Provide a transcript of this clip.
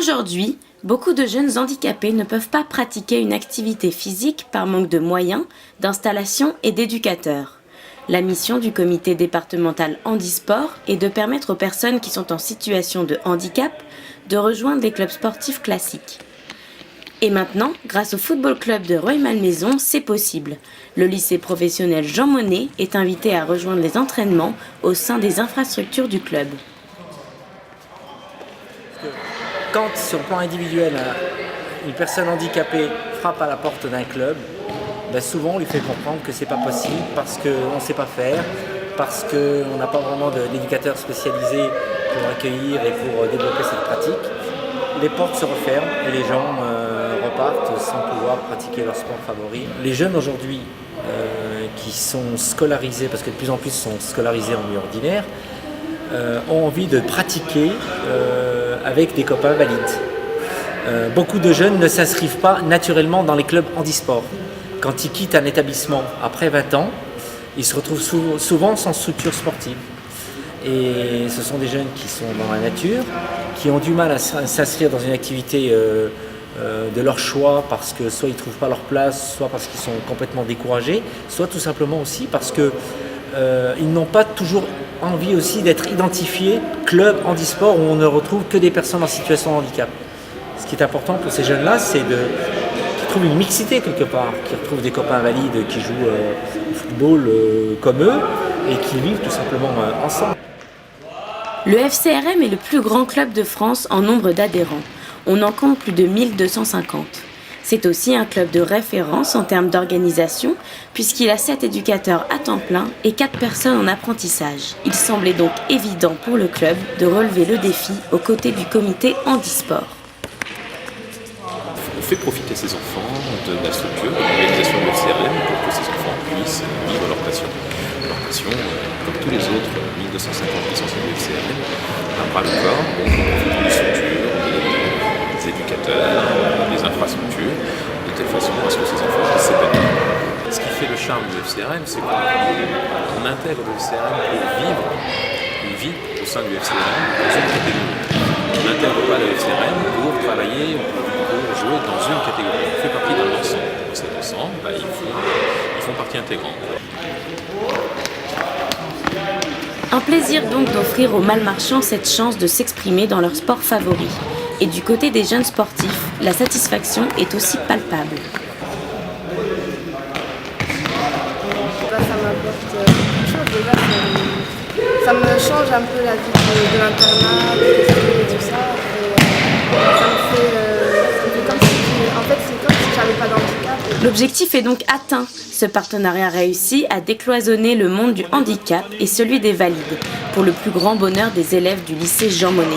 Aujourd'hui, beaucoup de jeunes handicapés ne peuvent pas pratiquer une activité physique par manque de moyens, d'installation et d'éducateurs. La mission du comité départemental handisport est de permettre aux personnes qui sont en situation de handicap de rejoindre les clubs sportifs classiques. Et maintenant, grâce au football club de Rueil-Malmaison, c'est possible. Le lycée professionnel Jean Monnet est invité à rejoindre les entraînements au sein des infrastructures du club. Quand, sur le plan individuel, une personne handicapée frappe à la porte d'un club, souvent on lui fait comprendre que c'est pas possible parce qu'on ne sait pas faire, parce qu'on n'a pas vraiment d'éducateurs spécialisés pour accueillir et pour développer cette pratique. Les portes se referment et les gens repartent sans pouvoir pratiquer leur sport favori. Les jeunes aujourd'hui qui sont scolarisés, parce que de plus en plus sont scolarisés en milieu ordinaire, ont envie de pratiquer avec des copains valides. Beaucoup de jeunes ne s'inscrivent pas naturellement dans les clubs handisport. Quand ils quittent un établissement après 20 ans, ils se retrouvent souvent sans structure sportive. Et ce sont des jeunes qui sont dans la nature, qui ont du mal à s'inscrire dans une activité de leur choix parce que soit ils ne trouvent pas leur place, soit parce qu'ils sont complètement découragés, soit tout simplement aussi parce qu'ils n'ont pas toujours envie aussi d'être identifiés club handisport où on ne retrouve que des personnes en situation de handicap. Ce qui est important pour ces jeunes-là, c'est qu'ils trouvent une mixité quelque part, qu'ils retrouvent des copains valides qui jouent au football comme eux et qui vivent tout simplement ensemble. Le FCRM est le plus grand club de France en nombre d'adhérents. On en compte plus de 1250. C'est aussi un club de référence en termes d'organisation, puisqu'il a 7 éducateurs à temps plein et 4 personnes en apprentissage. Il semblait donc évident pour le club de relever le défi aux côtés du comité handisport. On fait profiter ces enfants de la structure, de l'organisation du FCRM pour que ces enfants puissent vivre leur passion. Leur passion, comme tous les autres 1250 licenciés du FCRM, à bras le corps, on profite des structures, des éducateurs, des infrastructures, de telle façon à ce que ces enfants puissent s'épanouir. Ce qui fait le charme du FCRM, c'est qu'on intègre le FCRM pour vivre une vie au sein du FCRM dans une catégorie. On n'intègre pas le FCRM pour travailler ou pour jouer dans une catégorie. On fait partie d'un ensemble. Dans cet ensemble, ils font partie intégrante. Un plaisir donc d'offrir aux malmarchants cette chance de s'exprimer dans leur sport favori. Et du côté des jeunes sportifs, la satisfaction est aussi palpable. Ça m'apporte quelque chose. Déjà, ça me change un peu la vie de l'internat, de l'esprit et tout ça. Et ça me fait comme si, en fait, c'est comme si j'avais pas d'handicap. L'objectif est donc atteint. Ce partenariat réussi à décloisonner le monde du handicap et celui des valides, pour le plus grand bonheur des élèves du lycée Jean Monnet.